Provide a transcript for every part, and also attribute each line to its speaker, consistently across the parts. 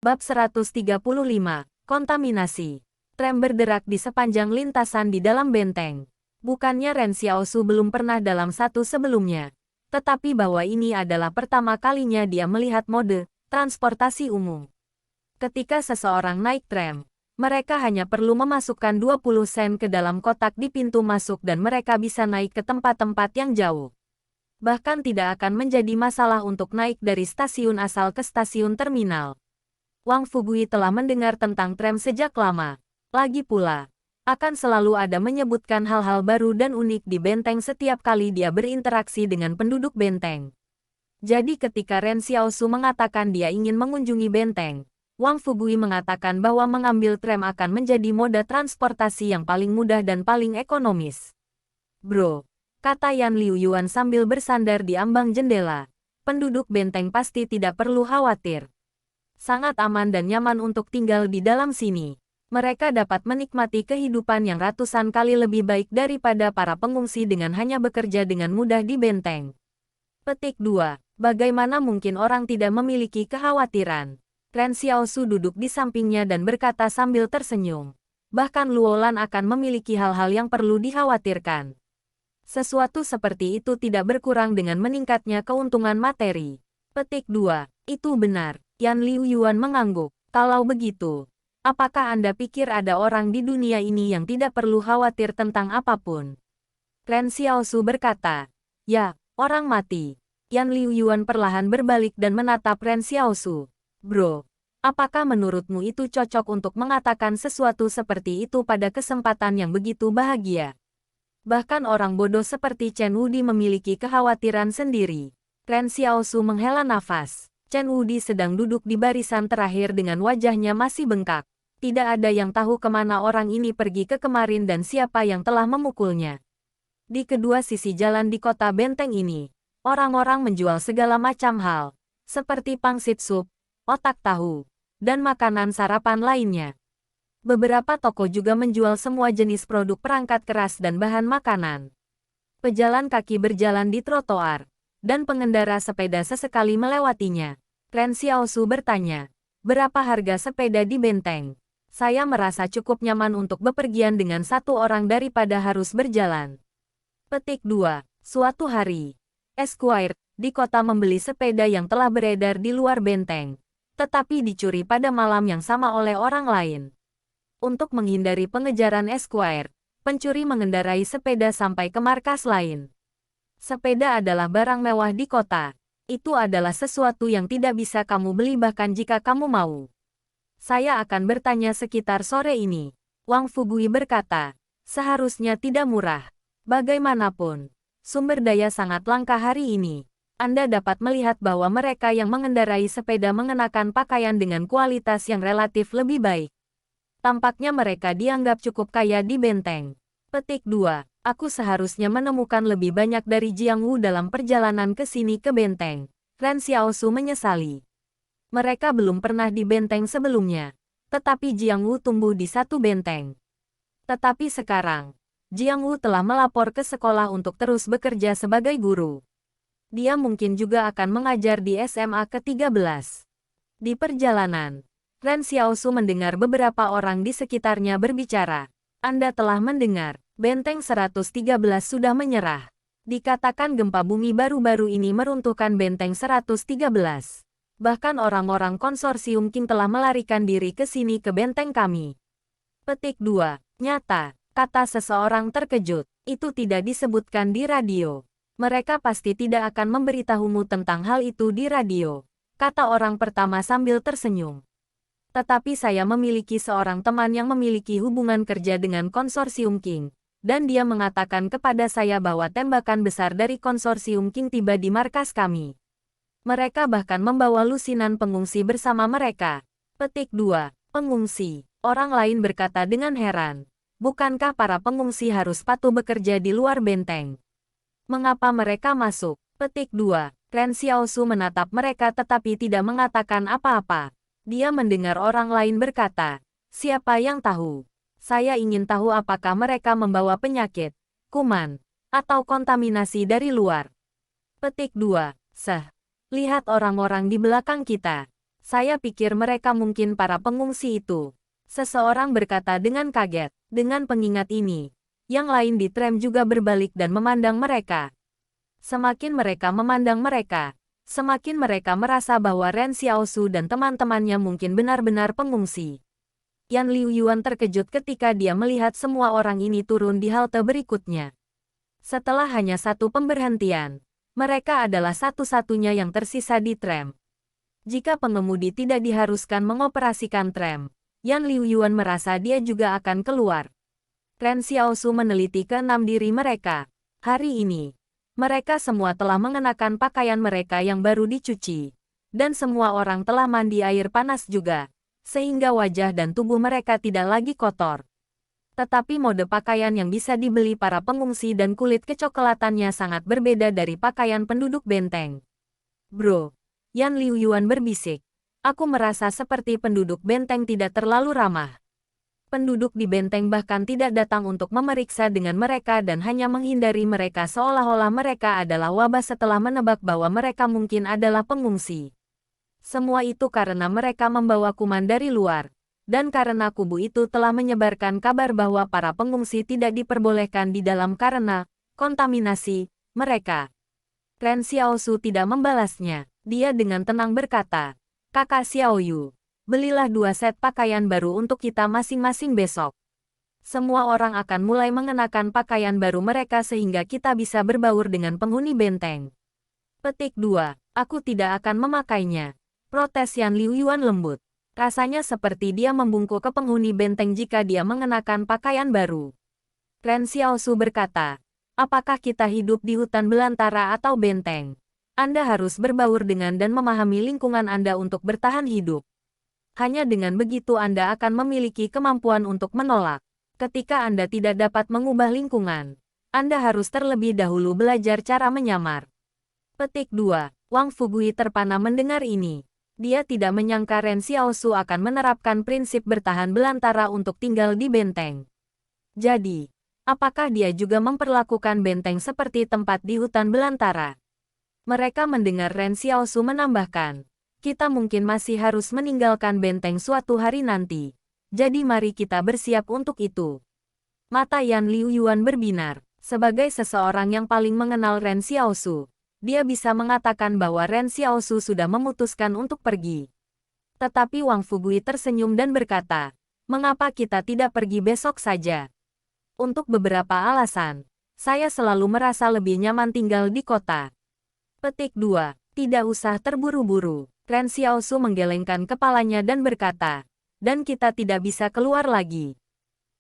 Speaker 1: Bab 135, Kontaminasi. Tram berderak di sepanjang lintasan di dalam benteng. Bukannya Ren Xiaosu belum pernah dalam satu sebelumnya. Tetapi bahwa ini adalah pertama kalinya dia melihat mode transportasi umum. Ketika seseorang naik tram, mereka hanya perlu memasukkan 20 sen ke dalam kotak di pintu masuk dan mereka bisa naik ke tempat-tempat yang jauh. Bahkan tidak akan menjadi masalah untuk naik dari stasiun asal ke stasiun terminal. Wang Fugui telah mendengar tentang tram sejak lama. Lagi pula, akan selalu ada menyebutkan hal-hal baru dan unik di benteng setiap kali dia berinteraksi dengan penduduk benteng. Jadi ketika Ren Xiaosu mengatakan dia ingin mengunjungi benteng, Wang Fugui mengatakan bahwa mengambil tram akan menjadi moda transportasi yang paling mudah dan paling ekonomis. Bro, kata Yan Liu Yuan sambil bersandar di ambang jendela, penduduk benteng pasti tidak perlu khawatir. Sangat aman dan nyaman untuk tinggal di dalam sini. Mereka dapat menikmati kehidupan yang ratusan kali lebih baik daripada para pengungsi dengan hanya bekerja dengan mudah di benteng. Petik 2. Bagaimana mungkin orang tidak memiliki kekhawatiran? Ren Xiaosu duduk di sampingnya dan berkata sambil tersenyum. Bahkan Luolan akan memiliki hal-hal yang perlu dikhawatirkan. Sesuatu seperti itu tidak berkurang dengan meningkatnya keuntungan materi. Petik 2. Itu benar. Yan Liu Yuan mengangguk. Kalau begitu, apakah Anda pikir ada orang di dunia ini yang tidak perlu khawatir tentang apapun? Ren Xiaosu berkata, ya, orang mati. Yan Liu Yuan perlahan berbalik dan menatap Ren Xiaosu. Bro, apakah menurutmu itu cocok untuk mengatakan sesuatu seperti itu pada kesempatan yang begitu bahagia? Bahkan orang bodoh seperti Chen Wudi memiliki kekhawatiran sendiri. Ren Xiaosu menghela nafas. Chen Wudi sedang duduk di barisan terakhir dengan wajahnya masih bengkak. Tidak ada yang tahu kemana orang ini pergi ke kemarin dan siapa yang telah memukulnya. Di kedua sisi jalan di kota benteng ini, orang-orang menjual segala macam hal, seperti pangsit sup, otak tahu, dan makanan sarapan lainnya. Beberapa toko juga menjual semua jenis produk perangkat keras dan bahan makanan. Pejalan kaki berjalan di trotoar, dan pengendara sepeda sesekali melewatinya. Ren Xiaosu bertanya, berapa harga sepeda di benteng? Saya merasa cukup nyaman untuk bepergian dengan satu orang daripada harus berjalan. Petik 2. Suatu hari, Esquire di kota membeli sepeda yang telah beredar di luar benteng, tetapi dicuri pada malam yang sama oleh orang lain. Untuk menghindari pengejaran Esquire, pencuri mengendarai sepeda sampai ke markas lain. Sepeda adalah barang mewah di kota. Itu adalah sesuatu yang tidak bisa kamu beli bahkan jika kamu mau. Saya akan bertanya sekitar sore ini. Wang Fugui berkata, seharusnya tidak murah. Bagaimanapun, sumber daya sangat langka hari ini. Anda dapat melihat bahwa mereka yang mengendarai sepeda mengenakan pakaian dengan kualitas yang relatif lebih baik. Tampaknya mereka dianggap cukup kaya di benteng. Petik 2. Aku seharusnya menemukan lebih banyak dari Jiang Wu dalam perjalanan ke sini ke benteng. Ren Xiaosu menyesali. Mereka belum pernah di benteng sebelumnya. Tetapi Jiang Wu tumbuh di satu benteng. Tetapi sekarang, Jiang Wu telah melapor ke sekolah untuk terus bekerja sebagai guru. Dia mungkin juga akan mengajar di SMA ke-13. Di perjalanan, Ren Xiaosu mendengar beberapa orang di sekitarnya berbicara. Anda telah mendengar. Benteng 113 sudah menyerah. Dikatakan gempa bumi baru-baru ini meruntuhkan Benteng 113. Bahkan orang-orang konsorsium Qing telah melarikan diri ke sini ke benteng kami. Petik 2. Nyata, kata seseorang terkejut. Itu tidak disebutkan di radio. Mereka pasti tidak akan memberitahumu tentang hal itu di radio, kata orang pertama sambil tersenyum. Tetapi saya memiliki seorang teman yang memiliki hubungan kerja dengan konsorsium Qing. Dan dia mengatakan kepada saya bahwa tembakan besar dari konsorsium Qing tiba di markas kami. Mereka bahkan membawa lusinan pengungsi bersama mereka. Petik 2. Pengungsi. Orang lain berkata dengan heran. Bukankah para pengungsi harus patuh bekerja di luar benteng? Mengapa mereka masuk? Petik 2. Ren Xiaosu menatap mereka tetapi tidak mengatakan apa-apa. Dia mendengar orang lain berkata, siapa yang tahu? Saya ingin tahu apakah mereka membawa penyakit, kuman, atau kontaminasi dari luar. Petik 2. Lihat orang-orang di belakang kita. Saya pikir mereka mungkin para pengungsi itu. Seseorang berkata dengan kaget. Dengan pengingat ini, yang lain di tram juga berbalik dan memandang mereka. Semakin mereka memandang mereka, semakin mereka merasa bahwa Ren Xiaosu dan teman-temannya mungkin benar-benar pengungsi. Yan Liuyuan terkejut ketika dia melihat semua orang ini turun di halte berikutnya. Setelah hanya satu pemberhentian, mereka adalah satu-satunya yang tersisa di tram. Jika pengemudi tidak diharuskan mengoperasikan tram, Yan Liuyuan merasa dia juga akan keluar. Ren Xiaosu meneliti keenam diri mereka. Hari ini, mereka semua telah mengenakan pakaian mereka yang baru dicuci. Dan semua orang telah mandi air panas juga, sehingga wajah dan tubuh mereka tidak lagi kotor. Tetapi mode pakaian yang bisa dibeli para pengungsi dan kulit kecoklatannya sangat berbeda dari pakaian penduduk benteng. Bro, Yan Liuyuan berbisik. Aku merasa seperti penduduk benteng tidak terlalu ramah. Penduduk di benteng bahkan tidak datang untuk memeriksa dengan mereka dan hanya menghindari mereka seolah-olah mereka adalah wabah setelah menebak bahwa mereka mungkin adalah pengungsi. Semua itu karena mereka membawa kuman dari luar. Dan karena kubu itu telah menyebarkan kabar bahwa para pengungsi tidak diperbolehkan di dalam karena kontaminasi mereka. Ren Xiaosu tidak membalasnya. Dia dengan tenang berkata, "Kakak Xiaoyu, belilah 2 set pakaian baru untuk kita masing-masing besok. Semua orang akan mulai mengenakan pakaian baru mereka sehingga kita bisa berbaur dengan penghuni benteng." Petik 2. Aku tidak akan memakainya. Protes Yan Liuyuan lembut. Rasanya seperti dia membungkuk ke penghuni benteng jika dia mengenakan pakaian baru. Ren Xiaosu berkata, "Apakah kita hidup di hutan belantara atau benteng? Anda harus berbaur dengan dan memahami lingkungan Anda untuk bertahan hidup. Hanya dengan begitu Anda akan memiliki kemampuan untuk menolak. Ketika Anda tidak dapat mengubah lingkungan, Anda harus terlebih dahulu belajar cara menyamar." Petik 2. Wang Fugui terpana mendengar ini. Dia tidak menyangka Ren Xiaosu akan menerapkan prinsip bertahan belantara untuk tinggal di benteng. Jadi, apakah dia juga memperlakukan benteng seperti tempat di hutan belantara? Mereka mendengar Ren Xiaosu menambahkan, "Kita mungkin masih harus meninggalkan benteng suatu hari nanti. Jadi mari kita bersiap untuk itu." Mata Yan Liuyuan berbinar. Sebagai seseorang yang paling mengenal Ren Xiaosu, dia bisa mengatakan bahwa Ren Xiaosu sudah memutuskan untuk pergi. Tetapi Wang Fugui tersenyum dan berkata, "Mengapa kita tidak pergi besok saja?" Untuk beberapa alasan, saya selalu merasa lebih nyaman tinggal di kota. Petik 2. Tidak usah terburu-buru. Ren Xiaosu menggelengkan kepalanya dan berkata, "Dan kita tidak bisa keluar lagi.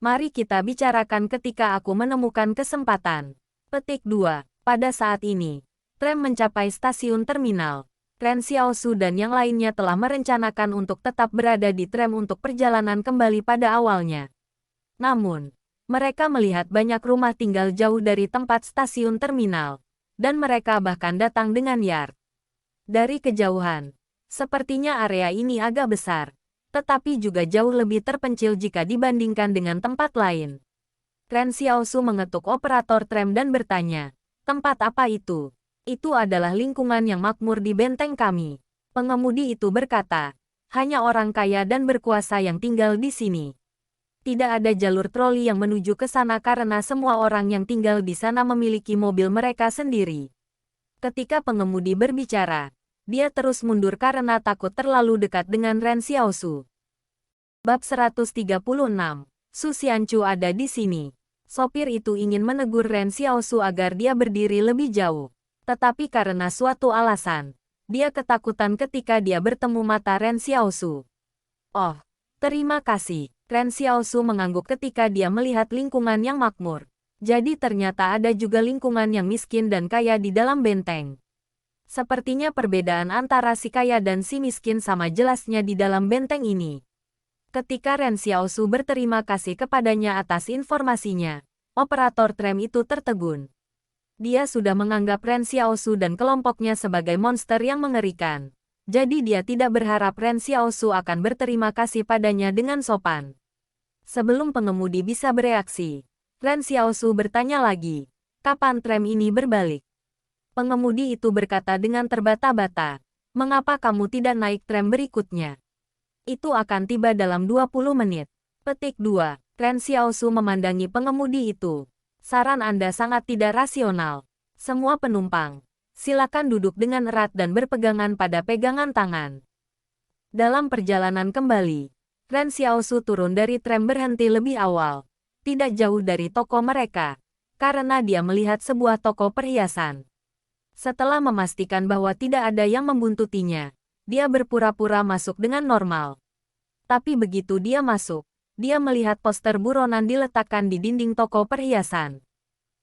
Speaker 1: Mari kita bicarakan ketika aku menemukan kesempatan." Petik 2. Pada saat ini, tram mencapai stasiun terminal. Ren Xiaosu dan yang lainnya telah merencanakan untuk tetap berada di tram untuk perjalanan kembali pada awalnya. Namun, mereka melihat banyak rumah tinggal jauh dari tempat stasiun terminal. Dan mereka bahkan datang dengan yard. Dari kejauhan, sepertinya area ini agak besar, tetapi juga jauh lebih terpencil jika dibandingkan dengan tempat lain. Ren Xiaosu mengetuk operator tram dan bertanya, "Tempat apa itu?" "Itu adalah lingkungan yang makmur di benteng kami." Pengemudi itu berkata, "Hanya orang kaya dan berkuasa yang tinggal di sini. Tidak ada jalur troli yang menuju ke sana karena semua orang yang tinggal di sana memiliki mobil mereka sendiri." Ketika pengemudi berbicara, dia terus mundur karena takut terlalu dekat dengan Ren Xiaosu. Bab 136. Su Xianchu ada di sini. Sopir itu ingin menegur Ren Xiaosu agar dia berdiri lebih jauh. Tetapi karena suatu alasan, dia ketakutan ketika dia bertemu mata Ren Xiaosu. "Oh, terima kasih." Ren Xiaosu mengangguk ketika dia melihat lingkungan yang makmur. Jadi ternyata ada juga lingkungan yang miskin dan kaya di dalam benteng. Sepertinya perbedaan antara si kaya dan si miskin sama jelasnya di dalam benteng ini. Ketika Ren Xiaosu berterima kasih kepadanya atas informasinya, operator tram itu tertegun. Dia sudah menganggap Ren Xiaosu dan kelompoknya sebagai monster yang mengerikan. Jadi dia tidak berharap Ren Xiaosu akan berterima kasih padanya dengan sopan. Sebelum pengemudi bisa bereaksi, Ren Xiaosu bertanya lagi, "Kapan tram ini berbalik?" Pengemudi itu berkata dengan terbata-bata, Mengapa kamu tidak naik tram berikutnya? Itu akan tiba dalam 20 menit. Petik 2. Ren Xiaosu memandangi pengemudi itu. Saran Anda sangat tidak rasional. Semua penumpang, silakan duduk dengan erat dan berpegangan pada pegangan tangan. Dalam perjalanan kembali, Ren Xiaosu turun dari tram berhenti lebih awal. Tidak jauh dari toko mereka. Karena dia melihat sebuah toko perhiasan. Setelah memastikan bahwa tidak ada yang membuntutinya, dia berpura-pura masuk dengan normal. Tapi begitu dia masuk, dia melihat poster buronan diletakkan di dinding toko perhiasan.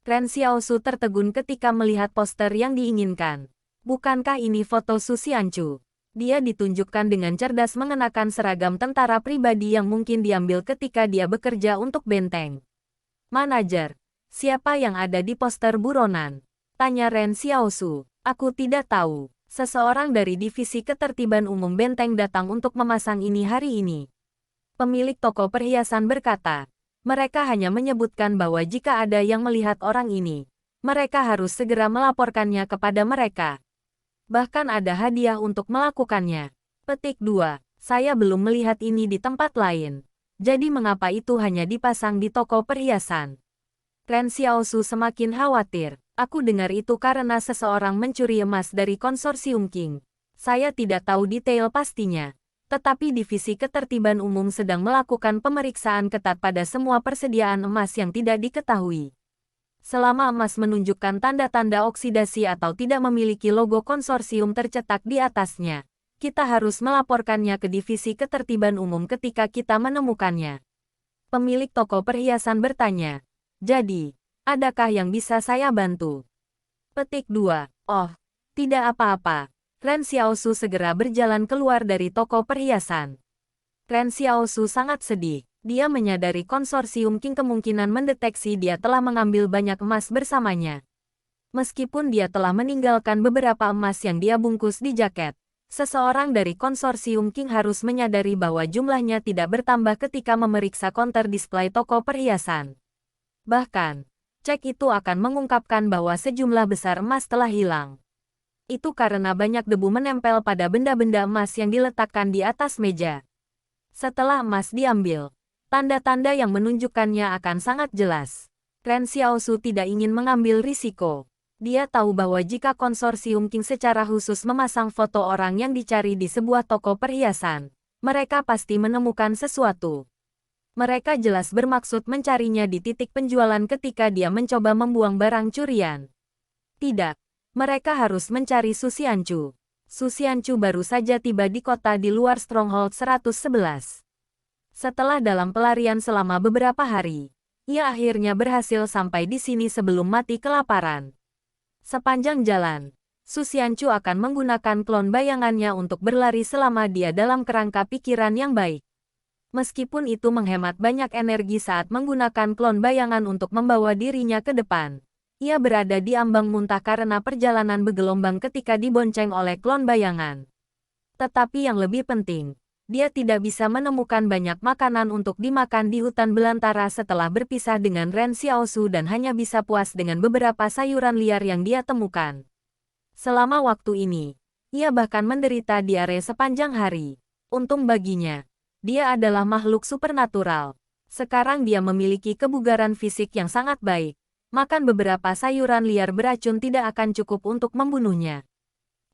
Speaker 1: Ren Xiaosu tertegun ketika melihat poster yang diinginkan. Bukankah ini foto Su Xianchu? Dia ditunjukkan dengan cerdas mengenakan seragam tentara pribadi yang mungkin diambil ketika dia bekerja untuk benteng. Manajer, siapa yang ada di poster buronan? Tanya Ren Xiaosu. Aku tidak tahu. Seseorang dari divisi ketertiban umum benteng datang untuk memasang ini hari ini. Pemilik toko perhiasan berkata, mereka hanya menyebutkan bahwa jika ada yang melihat orang ini, mereka harus segera melaporkannya kepada mereka. Bahkan ada hadiah untuk melakukannya. Petik 2. Saya belum melihat ini di tempat lain. Jadi mengapa itu hanya dipasang di toko perhiasan? Ren Xiaosu semakin khawatir. Aku dengar itu karena seseorang mencuri emas dari konsorsium King. Saya tidak tahu detail pastinya. Tetapi divisi ketertiban umum sedang melakukan pemeriksaan ketat pada semua persediaan emas yang tidak diketahui. Selama emas menunjukkan tanda-tanda oksidasi atau tidak memiliki logo konsorsium tercetak di atasnya, kita harus melaporkannya ke divisi ketertiban umum ketika kita menemukannya. Pemilik toko perhiasan bertanya, jadi, adakah yang bisa saya bantu? Petik 2. Oh, tidak apa-apa. Ren Xiaosu segera berjalan keluar dari toko perhiasan. Ren Xiaosu sangat sedih. Dia menyadari konsorsium King kemungkinan mendeteksi dia telah mengambil banyak emas bersamanya. Meskipun dia telah meninggalkan beberapa emas yang dia bungkus di jaket, seseorang dari konsorsium King harus menyadari bahwa jumlahnya tidak bertambah ketika memeriksa konter display toko perhiasan. Bahkan, cek itu akan mengungkapkan bahwa sejumlah besar emas telah hilang. Itu karena banyak debu menempel pada benda-benda emas yang diletakkan di atas meja. Setelah emas diambil, tanda-tanda yang menunjukkannya akan sangat jelas. Ren Xiaosu tidak ingin mengambil risiko. Dia tahu bahwa jika konsorsium King secara khusus memasang foto orang yang dicari di sebuah toko perhiasan, mereka pasti menemukan sesuatu. Mereka jelas bermaksud mencarinya di titik penjualan ketika dia mencoba membuang barang curian. Tidak, mereka harus mencari Su Xianchu. Su Xianchu baru saja tiba di kota di luar Stronghold 111. Setelah dalam pelarian selama beberapa hari, ia akhirnya berhasil sampai di sini sebelum mati kelaparan. Sepanjang jalan, Su Xianchu akan menggunakan klon bayangannya untuk berlari selama dia dalam kerangka pikiran yang baik. Meskipun itu menghemat banyak energi saat menggunakan klon bayangan untuk membawa dirinya ke depan, ia berada di ambang muntah karena perjalanan bergelombang ketika dibonceng oleh klon bayangan. Tetapi yang lebih penting, dia tidak bisa menemukan banyak makanan untuk dimakan di hutan belantara setelah berpisah dengan Ren Xiaosu dan hanya bisa puas dengan beberapa sayuran liar yang dia temukan. Selama waktu ini, ia bahkan menderita diare sepanjang hari. Untung baginya, dia adalah makhluk supernatural. Sekarang dia memiliki kebugaran fisik yang sangat baik. Makan beberapa sayuran liar beracun tidak akan cukup untuk membunuhnya.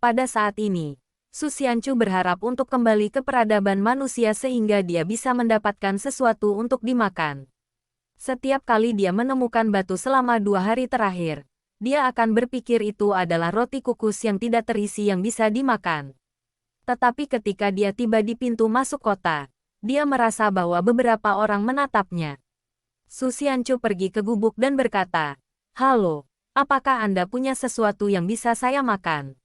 Speaker 1: Pada saat ini, Su Xianchu berharap untuk kembali ke peradaban manusia sehingga dia bisa mendapatkan sesuatu untuk dimakan. Setiap kali dia menemukan batu selama 2 hari terakhir, dia akan berpikir itu adalah roti kukus yang tidak terisi yang bisa dimakan. Tetapi ketika dia tiba di pintu masuk kota, dia merasa bahwa beberapa orang menatapnya. Su Xianchu pergi ke gubuk dan berkata, "Halo, apakah Anda punya sesuatu yang bisa saya makan?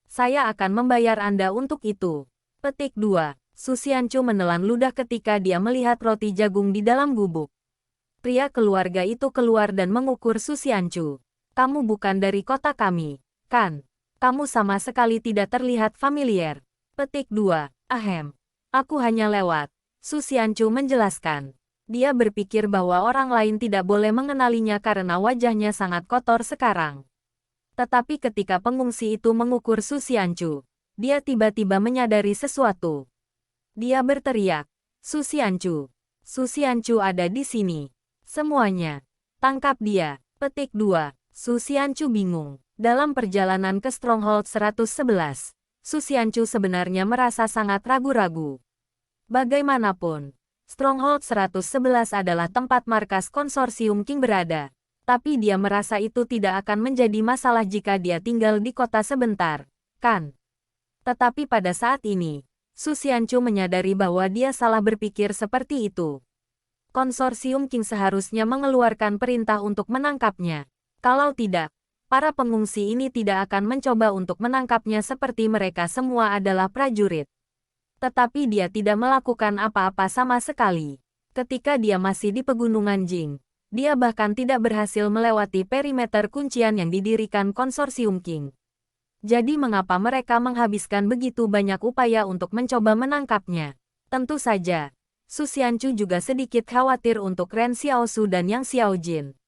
Speaker 1: Saya akan membayar Anda untuk itu." Petik 2. Su Xianchu menelan ludah ketika dia melihat roti jagung di dalam gubuk. Pria keluarga itu keluar dan mengukur Su Xianchu. "Kamu bukan dari kota kami, kan? Kamu sama sekali tidak terlihat familiar." Petik 2. Ahem. Aku hanya lewat. Su Xianchu menjelaskan. Dia berpikir bahwa orang lain tidak boleh mengenalinya karena wajahnya sangat kotor sekarang. Tetapi ketika pengungsi itu mengukur Su Xianchu, dia tiba-tiba menyadari sesuatu. Dia berteriak, Su Xianchu. Su Xianchu ada di sini. Semuanya. Tangkap dia. Petik 2. Su Xianchu bingung. Dalam perjalanan ke Stronghold 111, Su Xianchu sebenarnya merasa sangat ragu-ragu. Bagaimanapun, Stronghold 111 adalah tempat markas konsorsium King berada. Tapi dia merasa itu tidak akan menjadi masalah jika dia tinggal di kota sebentar, kan? Tetapi pada saat ini, Su Xianchu menyadari bahwa dia salah berpikir seperti itu. Konsorsium King seharusnya mengeluarkan perintah untuk menangkapnya. Kalau tidak, para pengungsi ini tidak akan mencoba untuk menangkapnya seperti mereka semua adalah prajurit. Tetapi dia tidak melakukan apa-apa sama sekali. Ketika dia masih di pegunungan Jing, dia bahkan tidak berhasil melewati perimeter kuncian yang didirikan konsorsium King. Jadi mengapa mereka menghabiskan begitu banyak upaya untuk mencoba menangkapnya? Tentu saja, Su Xianchu juga sedikit khawatir untuk Ren Xiaosu dan Yang Xiaojin.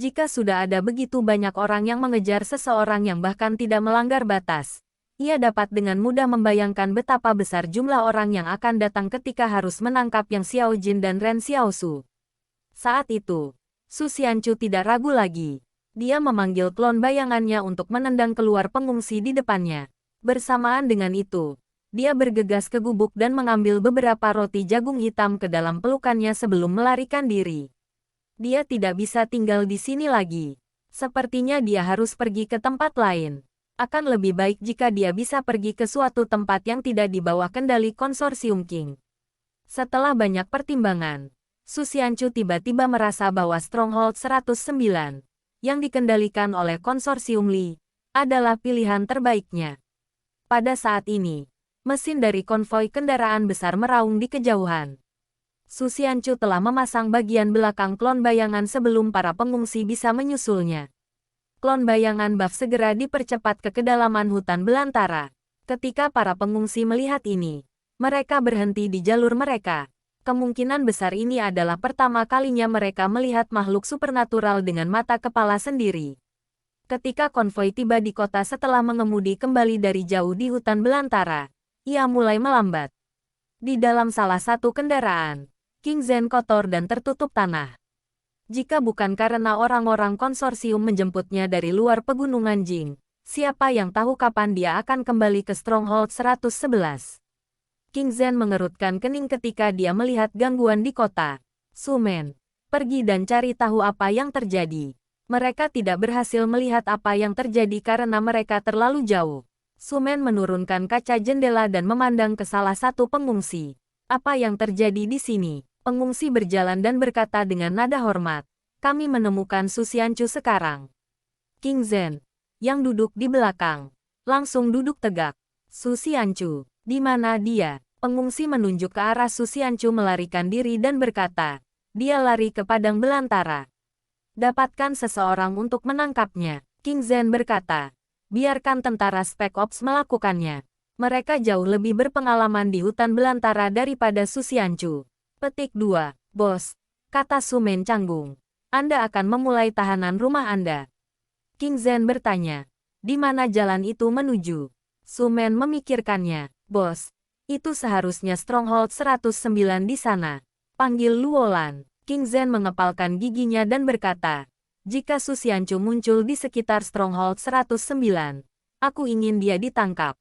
Speaker 1: Jika sudah ada begitu banyak orang yang mengejar seseorang yang bahkan tidak melanggar batas, ia dapat dengan mudah membayangkan betapa besar jumlah orang yang akan datang ketika harus menangkap Yang Xiaojin dan Ren Xiaosu. Saat itu, Su Xianchu tidak ragu lagi. Dia memanggil klon bayangannya untuk menendang keluar pengungsi di depannya. Bersamaan dengan itu, dia bergegas ke gubuk dan mengambil beberapa roti jagung hitam ke dalam pelukannya sebelum melarikan diri. Dia tidak bisa tinggal di sini lagi. Sepertinya dia harus pergi ke tempat lain. Akan lebih baik jika dia bisa pergi ke suatu tempat yang tidak di bawah kendali konsorsium King. Setelah banyak pertimbangan, Su Xianchu tiba-tiba merasa bahwa Stronghold 109, yang dikendalikan oleh konsorsium Li, adalah pilihan terbaiknya. Pada saat ini, mesin dari konvoi kendaraan besar meraung di kejauhan. Su Xianchu telah memasang bagian belakang klon bayangan sebelum para pengungsi bisa menyusulnya. Klon bayangan buff segera dipercepat ke kedalaman hutan belantara. Ketika para pengungsi melihat ini, mereka berhenti di jalur mereka. Kemungkinan besar ini adalah pertama kalinya mereka melihat makhluk supernatural dengan mata kepala sendiri. Ketika konvoi tiba di kota setelah mengemudi kembali dari jauh di hutan belantara, ia mulai melambat. Di dalam salah satu kendaraan, King Zhen kotor dan tertutup tanah. Jika bukan karena orang-orang konsorsium menjemputnya dari luar pegunungan Jing, siapa yang tahu kapan dia akan kembali ke Stronghold 111. King Zhen mengerutkan kening ketika dia melihat gangguan di kota. Sumen, pergi dan cari tahu apa yang terjadi. Mereka tidak berhasil melihat apa yang terjadi karena mereka terlalu jauh. Sumen menurunkan kaca jendela dan memandang ke salah satu pengungsi. Apa yang terjadi di sini? Pengungsi berjalan dan berkata dengan nada hormat. Kami menemukan Su Xianchu sekarang. King Zhen, yang duduk di belakang, langsung duduk tegak. Su Xianchu. Di mana dia? Pengungsi menunjuk ke arah Su Xianchu melarikan diri dan berkata, dia lari ke padang belantara. Dapatkan seseorang untuk menangkapnya. King Zhen berkata, biarkan tentara Spec Ops melakukannya. Mereka jauh lebih berpengalaman di hutan belantara daripada Su Xianchu. Petik 2. Bos, kata Sumen canggung. Anda akan memulai tahanan rumah Anda. King Zhen bertanya, di mana jalan itu menuju? Sumen memikirkannya. Bos, itu seharusnya Stronghold 109 di sana. Panggil Luolan. King Zhen mengepalkan giginya dan berkata, jika Su Xianchu muncul di sekitar Stronghold 109, aku ingin dia ditangkap.